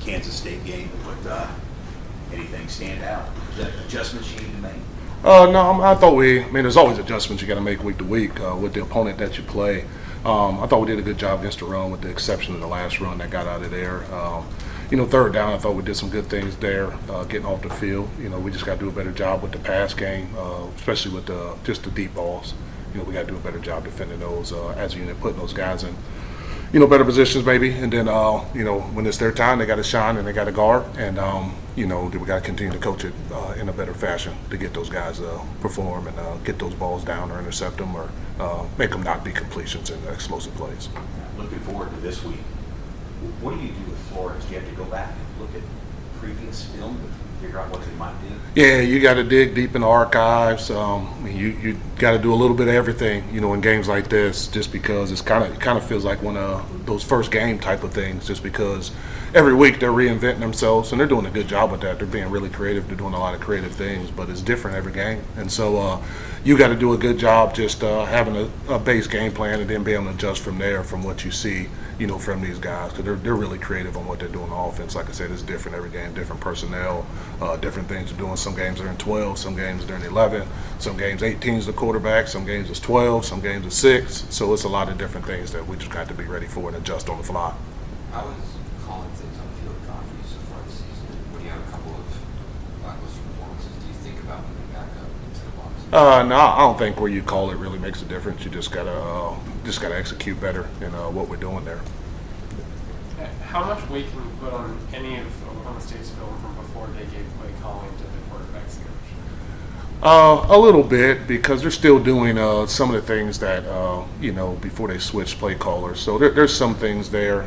Kansas State game, but anything stand out? The adjustments you need to make? No, I mean, there's always adjustments you got to make week to week with the opponent that you play. I thought we did a good job against the run, with the exception of the last run that got out of there. Third down, I thought we did some good things there, getting off the field. We just got to do a better job with the pass game, especially with just the deep balls. We got to do a better job defending those as a unit, putting those guys in, better positions maybe. And then, when it's their time, they got to shine and they got to guard. And, we got to continue to coach it in a better fashion to get those guys perform and get those balls down or intercept them or make them not be completions and explosive plays. Looking forward to this week. What do you do with Flores? Do you have to go back and look at previous film to figure out what they might do? Yeah, you got to dig deep in the archives. You got to do a little bit of everything, in games like this, just because it kind of feels like one of those first game type of things. Just because every week they're reinventing themselves, and they're doing a good job with that. They're being really creative. They're doing a lot of creative things, but it's different every game. And so you got to do a good job just having a base game plan and then be able to adjust from there from what you see. From these guys, because they're really creative on what they're doing on offense. Like I said, it's different every game, different personnel, different things they're doing. Some games they're in 12, some games they're in 11, some games 18's the quarterback, some games it's 12, some games it's 6. So it's a lot of different things that we just got to be ready for and adjust on the fly. How is calling things on the field gone for you so far this season? When you have a couple of lackluster performances, do you think about moving back up into the box? No, I don't think where you call it really makes a difference. You just gotta execute better in what we're doing there. How much weight can you put on any of Oklahoma State's film from before they gave play calling to the quarterback's coach? A little bit, because they're still doing some of the things that before they switched play callers. So there's some things there.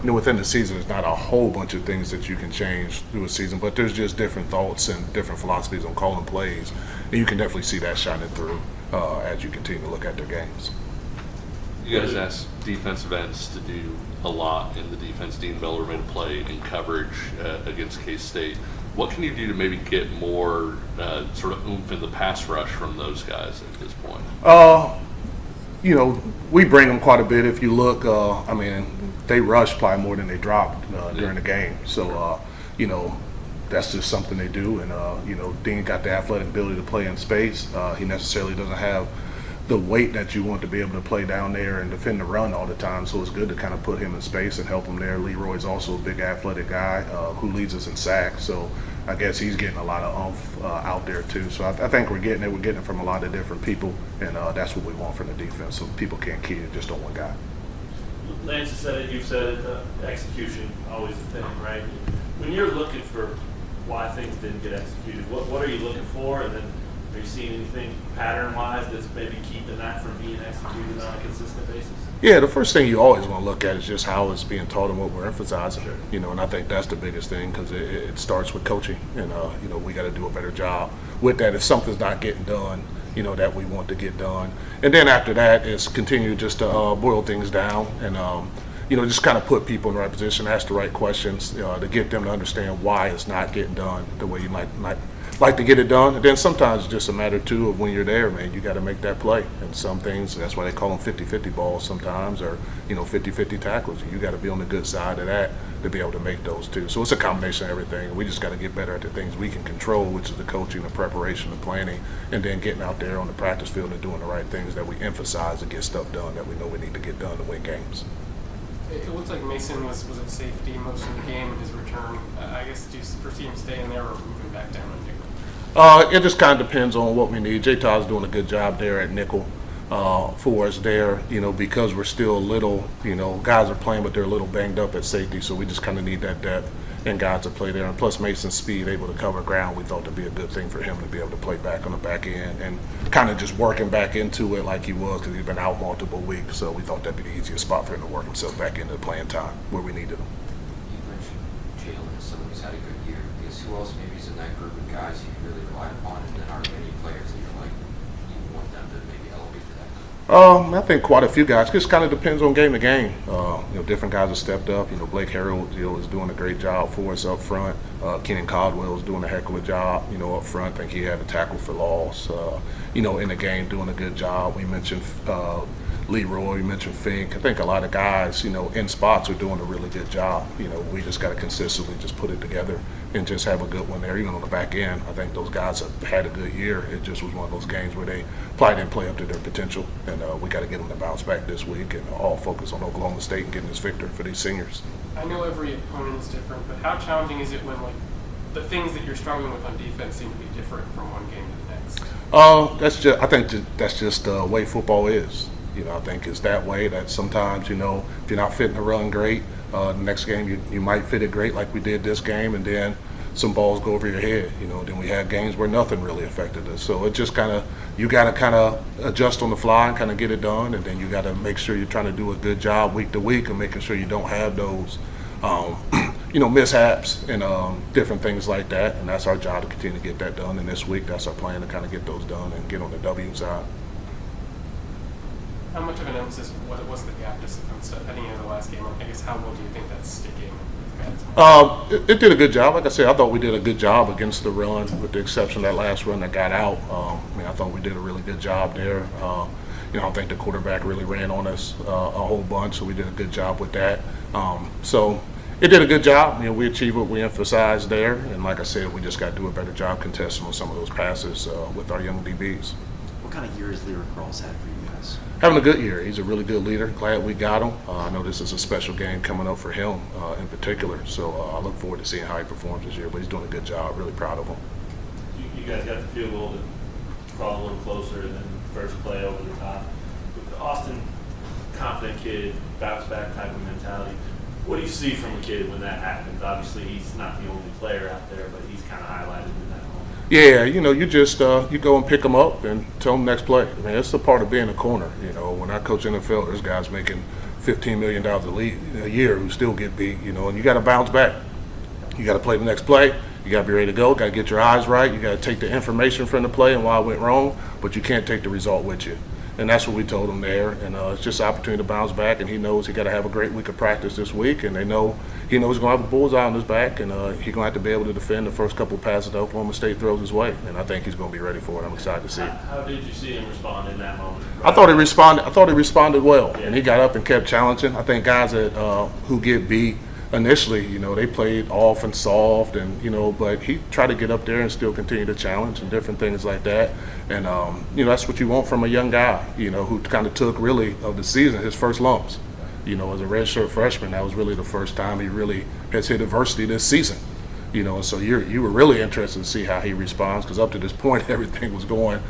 Within the season, there's not a whole bunch of things that you can change through a season, but there's just different thoughts and different philosophies on calling plays, and you can definitely see that shining through as you continue to look at their games. You guys asked defensive ends to do a lot in the defense. Dean Miller made a play in coverage against K-State. What can you do to maybe get more sort of oomph in the pass rush from those guys at this point? We bring them quite a bit. If you look, they rush probably more than they dropped during the game. So, that's just something they do. And, Dean got the athletic ability to play in space. He necessarily doesn't have the weight that you want to be able to play down there and defend the run all the time. So it's good to kind of put him in space and help him there. Leroy's also a big athletic guy who leads us in sacks. So I guess he's getting a lot of oomph out there too. So I think we're getting it. We're getting it from a lot of different people, and that's what we want from the defense. So people can't key it just on one guy. Lance said it, you've said it, execution always a thing, right? When you're looking for why things didn't get executed, what are you looking for? And then are you seeing anything pattern-wise that's maybe keeping that from being executed on a consistent basis? Yeah, the first thing you always want to look at is just how it's being taught and what we're emphasizing. And I think that's the biggest thing, because it starts with coaching, and we got to do a better job with that. If something's not getting done, that we want to get done, and then after that is continue just to boil things down and just kind of put people in the right position, ask the right questions to get them to understand why it's not getting done the way you might like to get it done. And then sometimes it's just a matter too of when you're there, man, you got to make that play. And some things, that's why they call them 50-50 balls sometimes, or 50-50 tackles. You got to be on the good side of that to be able to make those too. So it's a combination of everything. We just got to get better at the things we can control, which is the coaching, the preparation, the planning, and then getting out there on the practice field and doing the right things that we emphasize to get stuff done that we know we need to get done to win games. It looks like Mason was at safety most of the game in his return. I guess, do you foresee him staying there or moving back down to nickel? It just kind of depends on what we need. J. Todd's doing a good job there at nickel for us there, because we're still a little, guys are playing, but they're a little banged up at safety, so we just kind of need that depth and guys to play there. And plus Mason's speed, able to cover ground, we thought to be a good thing for him to be able to play back on the back end and kind of just working back into it like he was, because he's been out multiple weeks. So we thought that'd be the easiest spot for him to work himself back into the playing time where we needed him. You mentioned Jalen as someone who's had a good year. I guess who else maybe is in that group of guys you really rely upon, and then are there any players that you're like, you want them to maybe elevate to that? I think quite a few guys. It just kind of depends on game to game. Different guys have stepped up. Blake Harrell, is doing a great job for us up front. Kenan Caldwell is doing a heck of a job, up front. I think he had a tackle for loss. In the game, doing a good job. We mentioned Leroy, you mentioned Fink. I think a lot of guys, in spots are doing a really good job. We just got to consistently just put it together and just have a good one there. Even on the back end, I think those guys have had a good year. It just was one of those games where they probably didn't play up to their potential, and we got to get them to bounce back this week and all focus on Oklahoma State and getting this victory for these seniors. I know every opponent is different, but how challenging is it when the things that you're struggling with on defense seem to be different from one game to the next? I think that's just the way football is. I think it's that way that sometimes, if you're not fitting the run great, the next game you might fit it great like we did this game, and then some balls go over your head. Then we had games where nothing really affected us. So it just you got to adjust on the fly and kind of get it done, and then you got to make sure you're trying to do a good job week to week and making sure you don't have those mishaps and different things like that. And that's our job to continue to get that done. And this week, that's our plan to kind of get those done and get on the W side. How much of an emphasis was the gap discipline stuff heading into the last game? I guess how well do you think that's sticking with guys? It did a good job. Like I said, I thought we did a good job against the run, with the exception of that last run that got out. I thought we did a really good job there. I don't think the quarterback really ran on us a whole bunch, so we did a good job with that. So it did a good job. We achieved what we emphasized there, and like I said, we just got to do a better job contesting on some of those passes with our young DBs. What kind of year has Leroy Cross had for you guys? Having a good year. He's a really good leader. Glad we got him. I know this is a special game coming up for him in particular, so I look forward to seeing how he performs this year, but he's doing a good job. Really proud of him. You guys got the field goal to crawl a little closer and then first play over the top. With Austin, confident kid, bounce back type of mentality. What do you see from a kid when that happens? Obviously, he's not the only player out there, but he's kind of highlighted in that moment. Yeah, you just you go and pick them up and tell them next play. It's a part of being a corner. When I coach NFL, there's guys making $15 million a year who still get beat. And you got to bounce back. You got to play the next play. You got to be ready to go. Got to get your eyes right. You got to take the information from the play and why it went wrong, but you can't take the result with you. And that's what we told him there. And it's just an opportunity to bounce back. And he knows he got to have a great week of practice this week. And he knows he's going to have a bullseye on his back. And he's going to have to be able to defend the first couple of passes that Oklahoma State throws his way. And I think he's going to be ready for it. I'm excited to see it. How did you see him respond in that moment? I thought he responded well. Yeah. And he got up and kept challenging. I think guys that who get beat initially, they played off and soft, and but he tried to get up there and still continue to challenge and different things like that. And that's what you want from a young guy, who kind of took really of the season his first lumps. As a redshirt freshman, that was really the first time he really has hit adversity this season. And so you were really interested to see how he responds, because up to this point everything was going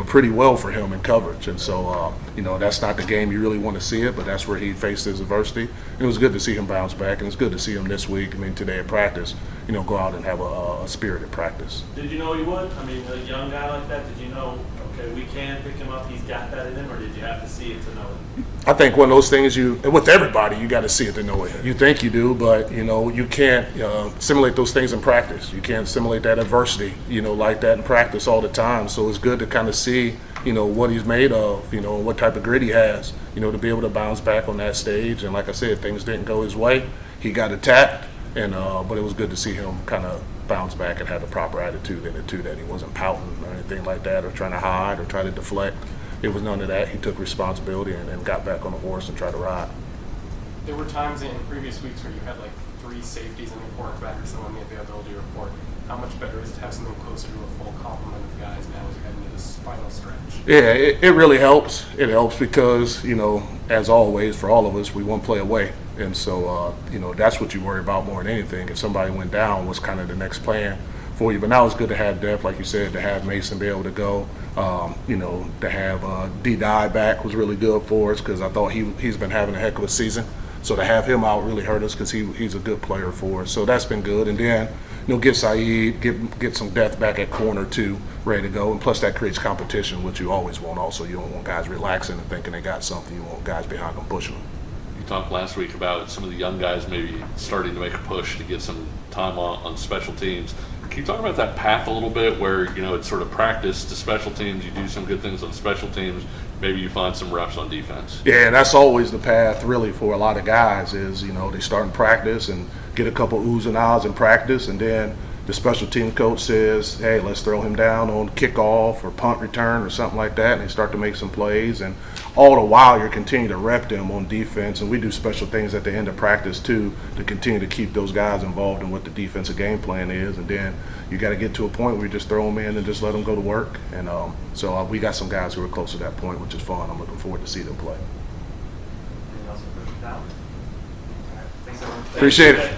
pretty well for him in coverage. And so that's not the game you really want to see it, but that's where he faced his adversity. And it was good to see him bounce back, and it's good to see him this week. Today at practice, go out and have a spirited practice. Did you know he would? A young guy like that, did you know, okay, we can pick him up, he's got that in him, or did you have to see it to know it? I think one of those things with everybody, you got to see it to know it. You think you do, but you can't simulate those things in practice. You can't simulate that adversity, like that in practice all the time. So it's good to kind of see, what he's made of, what type of grit he has, to be able to bounce back on that stage. And like I said, things didn't go his way. He got attacked, but it was good to see him kind of bounce back and have the proper attitude in it too, that he wasn't pouting or anything like that or trying to hide or try to deflect. It was none of that. He took responsibility and got back on the horse and tried to ride. There were times in previous weeks where you had 3 safeties and a quarterback or someone the availability report. How much better is it to have something closer to a full complement of guys now as you head into this final stretch? Yeah, it really helps. It helps because, as always, for all of us, we one play away. And so, that's what you worry about more than anything. If somebody went down, what's kind of the next plan for you? But now it's good to have depth, like you said, to have Mason be able to go. To have D-Dye back was really good for us, because I thought he's been having a heck of a season. So to have him out really hurt us, because he's a good player for us. So that's been good. And then, get Saeed, get some depth back at corner too, ready to go. And plus that creates competition, which you always want also. You don't want guys relaxing and thinking they got something. You want guys behind them pushing them. You talked last week about some of the young guys maybe starting to make a push to get some time on special teams. Can you talk about that path a little bit, where it's sort of practice to special teams, you do some good things on special teams, maybe you find some reps on defense? Yeah, that's always the path really for a lot of guys is, they start in practice and get a couple oohs and ahs in practice, and then, the special team coach says, hey, let's throw him down on kickoff or punt return or something like that, and they start to make some plays. And all the while, you're continuing to rep them on defense. And we do special things at the end of practice, too, to continue to keep those guys involved in what the defensive game plan is. And then you got to get to a point where you just throw them in and just let them go to work. And so we got some guys who are close to that point, which is fun. I'm looking forward to see them play. Anything else for Coach Down? All right, thanks, everyone. Appreciate it.